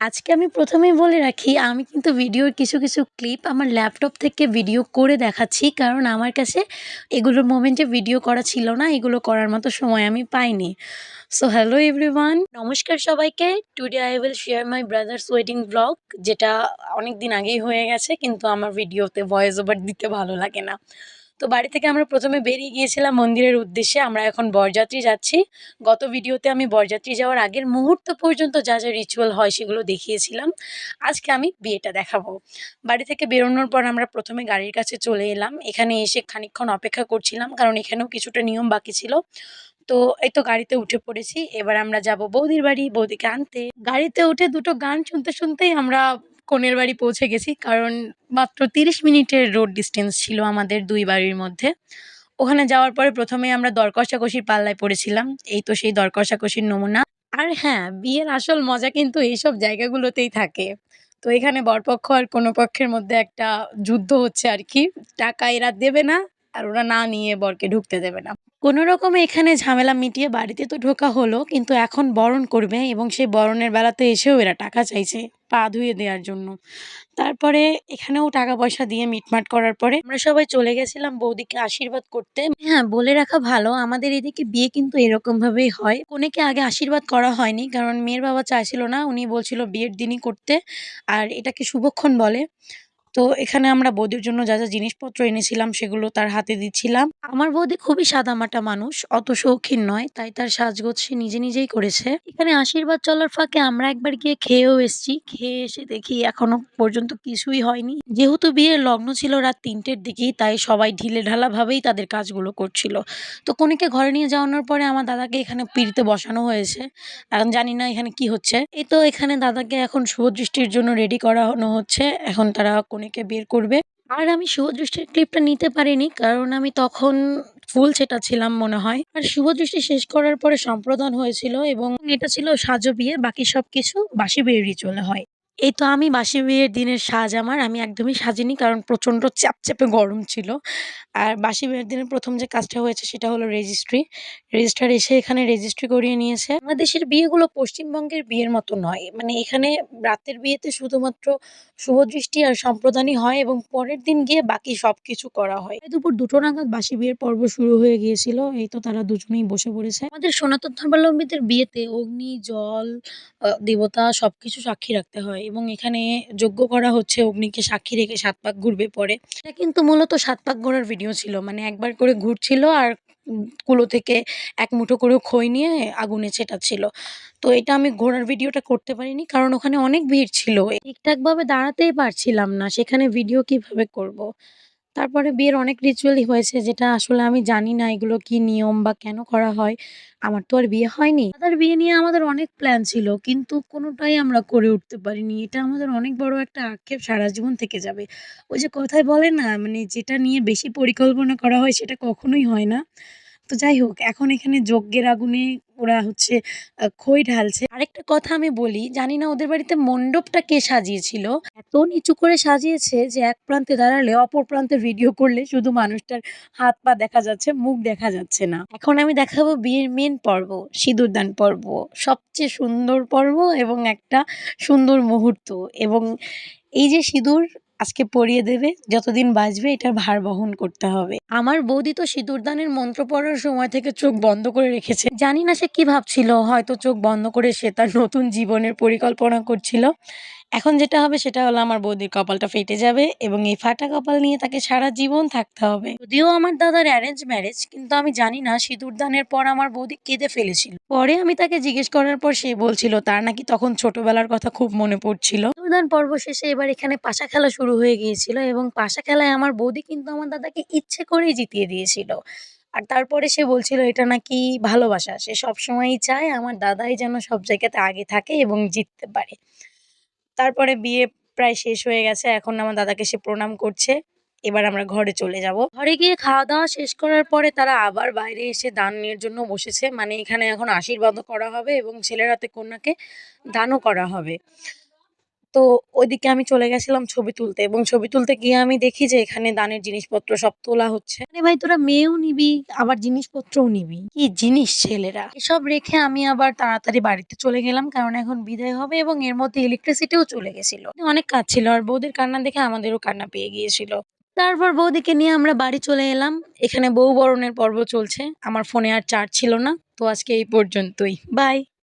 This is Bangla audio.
আজকে আমি প্রথমেই বলে রাখি, আমি কিন্তু ভিডিওর কিছু ক্লিপ আমার ল্যাপটপ থেকে ভিডিও করে দেখাচ্ছি। কারণ আমার কাছে এগুলোর মোমেন্টে ভিডিও করা ছিল না। এগুলো করার মতো সময় আমি পাইনি। So hello everyone. নমস্কার সবাইকে। Today I will share my brothers wedding blog, যেটা অনেকদিন আগেই হয়ে গেছে, কিন্তু আমার ভিডিওতে ভয়েস ওভার দিতে ভালো লাগে না। তো বাড়ি থেকে আমরা প্রথমে বেরিয়ে গিয়েছিলাম মন্দিরের উদ্দেশ্যে। আমরা এখন বরযাত্রী যাচ্ছি। গত ভিডিওতে আমি বরযাত্রী যাওয়ার আগের মুহূর্ত পর্যন্ত যা রিচুয়াল হয় সেগুলো দেখিয়েছিলাম। আজকে আমি বিয়েটা দেখাবো। বাড়ি থেকে বেরোনোর পর আমরা প্রথমে গাড়ির কাছে চলে এলাম। এখানে এসে খানিকক্ষণ অপেক্ষা করছিলাম, কারণ এখানেও কিছুটা নিয়ম বাকি ছিল। তো এই তো গাড়িতে উঠে পড়েছি। এবার আমরা যাব বৌদির বাড়ি, বৌদিকে আনতে। গাড়িতে উঠে দুটো গান শুনতেই আমরা কনের বাড়ি পৌঁছে গেছি। কারণ মাত্র ৩০ মিনিটের রোড ডিসটেন্স ছিল আমাদের ২ বাড়ির মধ্যে। ওখানে যাওয়ার পরে প্রথমেই আমরা দর কষাকষির পাল্লায় পড়েছিলাম। এই তো সেই দর কষাকষির নমুনা। আর হ্যাঁ, বিয়ের আসল মজা কিন্তু এইসব জায়গাগুলোতেই থাকে। তো এখানে বরপক্ষ আর কোনো পক্ষের মধ্যে একটা যুদ্ধ হচ্ছে আরকি। টাকা এরা দেবে না, আর ওরা না নিয়ে বরকে ঢুকতে দেবে না। কোনো রকমে এখানে ঝামেলা মিটিয়ে বাড়িতে তো ঢোকা হলো, কিন্তু এখন বরণ করবে এবং সেই বরণের বেলাতে এসেও এরা টাকা চাইছে পা ধুয়ে দেওয়ার জন্য। তারপরে এখানেও টাকা পয়সা দিয়ে মিটমাট করার পরে আমরা সবাই চলে গেছিলাম বৌদিকে আশীর্বাদ করতে। হ্যাঁ, বলে রাখা ভালো, আমাদের এদিকে বিয়ে কিন্তু এরকম ভাবেই হয়। কনেকে আগে আশীর্বাদ করা হয়নি, কারণ মেয়ের বাবা চাইছিল না। উনি বলছিল বিয়ের দিনই করতে, আর এটাকে শুভক্ষণ বলে। তো এখানে আমরা বৌদির জন্য যা জিনিসপত্র এনেছিলাম সেগুলো তার হাতে দিচ্ছিলাম। আমার বৌদি খুবই সাদামাটা মানুষ, অত শৌখিন নয়, তাই তার সাজগোজ সে নিজেই করেছে। এখানে আশীর্বাদ চলার ফাঁকে আমরা একবার গিয়ে খেয়েও এসেছি। খেয়ে এসে দেখি এখনো পর্যন্ত কিছুই হয়নি। যেহেতু বিয়ের লগ্ন ছিল রাত ৩টের দিকেই, তাই সবাই ঢিলেঢালা ভাবেই তাদের কাজগুলো করছিল। তো কনেকে ঘরে নিয়ে যাওয়ানোর পরে আমার দাদাকে এখানে পিঁড়িতে বসানো হয়েছে। এখন জানি না এখানে কি হচ্ছে। এই তো এখানে দাদাকে এখন শুভদৃষ্টির জন্য রেডি করানো হচ্ছে। এখন তারা কনেকে বের করবে। আর আমি শুভদৃষ্টির ক্লিপটা নিতে পারিনি, কারণ আমি তখন ফুল ছেটাচ্ছিলাম মনে হয়। আর শুভদৃষ্টি শেষ করার পরে সম্প্রদান হয়েছিল, এবং এটা ছিল সাজো বিয়ে। বাকি সবকিছু বাসি বিয়ের রিচুয়ালে হয়। এই তো আমি বাসি বিয়ের দিনের সাজ আমি একদমই সাজিনি, কারণ প্রচণ্ড চ্যাপচ্যাপে গরম ছিল। আর বাসি বিয়ের দিনে ১ম যে কাজটা হয়েছে সেটা হলো রেজিস্ট্রি। রেজিস্ট্রার এসে এখানে রেজিস্ট্রি করিয়ে নিয়েছে। বাংলাদেশের বিয়েগুলো পশ্চিমবঙ্গের বিয়ের মতো নয়। মানে এখানে রাতের বিয়েতে শুধুমাত্র শুভদৃষ্টি আর সম্প্রদানই হয়, এবং পরের দিন গিয়ে বাকি সবকিছু করা হয়। এই দুপুর ২টো নাগাদ বাসি বিয়ের পর্ব শুরু হয়ে গিয়েছিল। এই তো তারা দুজনেই বসে পড়েছে। আমাদের সনাতন ধর্মাবলম্বীদের বিয়েতে অগ্নি, জল, দেবতা সবকিছু সাক্ষী রাখতে হয়, এবং এখানে যজ্ঞ করা হচ্ছে অগ্নিকে সাক্ষী রেখে ৭ পাক ঘুরবে পরে। এটা কিন্তু মূলত ৭ পাক ঘোরার ভিডিও ছিল। মানে একবার করে ঘুরছিল, আর কুলো থেকে এক মুঠো করে খই নিয়ে আগুনে ছেটাচ্ছিল। তো এটা আমি ঘোরার ভিডিওটা করতে পারিনি, কারণ ওখানে অনেক ভিড় ছিল। ঠিকঠাকভাবে দাঁড়াতেই পারছিলাম না। সেখানে ভিডিও কিভাবে করব? তারপরে বিয়ের অনেক রিচুয়ালই হয়েছে, যেটা আসলে আমি জানি না এগুলো কি নিয়ম বা কেন করা হয়। আমার তো আর বিয়ে হয়নি। দাদার বিয়ে নিয়ে আমাদের অনেক প্ল্যান ছিল, কিন্তু কোনোটাই আমরা করে উঠতে পারিনি। এটা আমাদের অনেক বড় একটা আক্ষেপ, সারা জীবন থেকে যাবে। ওই যে কথায় বলে না, মানে যেটা নিয়ে বেশি পরিকল্পনা করা হয় সেটা কখনোই হয় না। তো যাই হোক, এখন এখানে যজ্ঞের আগুনে ওরা হচ্ছে খই ঢালছে। আরেকটা কথা আমি বলি, জানি না ওদের বাড়িতে মণ্ডপটা কে সাজিয়েছিল। এত নিচু করে সাজিয়েছে যে এক প্রান্তে দাঁড়ালে অপর প্রান্তে ভিডিও করলে শুধু মানুষটার হাত পা দেখা যাচ্ছে, মুখ দেখা যাচ্ছে না। এখন আমি দেখাবো বিয়ের মেন পর্ব, সিঁদুরদান পর্ব। সবচেয়ে সুন্দর পর্ব এবং একটা সুন্দর মুহূর্ত। এবং এই যে সিঁদুর আজকে পরিয়ে দেবে, যতদিন বাঁচবে এটার ভার বহন করতে হবে। আমার বৌদি তো সিঁদুরদানের মন্ত্র পড়ার সময় থেকে চোখ বন্ধ করে রেখেছে। জানি না সে কি ভাবছিল, হয়তো চোখ বন্ধ করে সে তার নতুন জীবনের পরিকল্পনা করছিল। এখন যেটা হবে সেটা হলো, আমার বৌদির কপালটা ফেটে যাবে, এবং এই ফাটা কপাল নিয়ে তাকে সারা জীবন থাকতে হবে। যদিও আমার দাদার অ্যারেঞ্জ ম্যারেজ, কিন্তু আমি জানি না সিঁদুরদানের পর আমার বৌদি কেঁদে ফেলেছিল। পরে আমি তাকে জিজ্ঞেস করার পর সে বলছিল তার নাকি তখন ছোটবেলার কথা খুব মনে পড়ছিল। সিঁদুরদান পর্ব শেষে এবার এখানে পাশা খেলা শুরু হয়ে গিয়েছিল, এবং পাশা খেলায় আমার বৌদি কিন্তু আমার দাদাকে ইচ্ছে করেই জিতিয়ে দিয়েছিল। আর তারপরে সে বলছিল এটা নাকি ভালোবাসা। সে সবসময়ই চায় আমার দাদাই যেন সব জায়গাতে আগে থাকে এবং জিততে পারে। তারপরে বিয়ে প্রায় শেষ হয়ে গেছে। এখন আমার দাদাকে সে প্রণাম করছে। এবার আমরা ঘরে চলে যাব। ঘরে গিয়ে খাওয়া-দাওয়া শেষ করার পরে তারা আবার বাইরে এসে দানের জন্য বসেছে। মানে এখানে এখন আশীর্বাদও করা হবে, এবং ছেলের হাতে কন্যাকে দানও করা হবে। তো ওইদিকে আমি চলে গেছিলাম ছবি তুলতে, এবং ছবি তুলতে গিয়ে আমি দেখি যে এখানে দানের জিনিসপত্র সব তোলা হচ্ছে। আরে ভাই, তোরা মেয়েও নিবি আবার জিনিসপত্রও নিবি, কি জিনিস ছেলেরা! এসব রেখে আমি আবার তাড়াতাড়ি বাড়িতে চলে গেলাম, কারণ এখন বিদায় হবে এবং এর মধ্যে ইলেকট্রিসিটিও চলে গেছিল। অনেক কাজ ছিল, আর বৌদির কান্না দেখে আমাদেরও কান্না পেয়ে গিয়েছিল। তারপর বৌদিকে নিয়ে আমরা বাড়ি চলে এলাম। এখানে বউ বরণের পর্ব চলছে। আমার ফোনে আর চার্জ ছিল না। তো আজকে এই পর্যন্তই। বাই।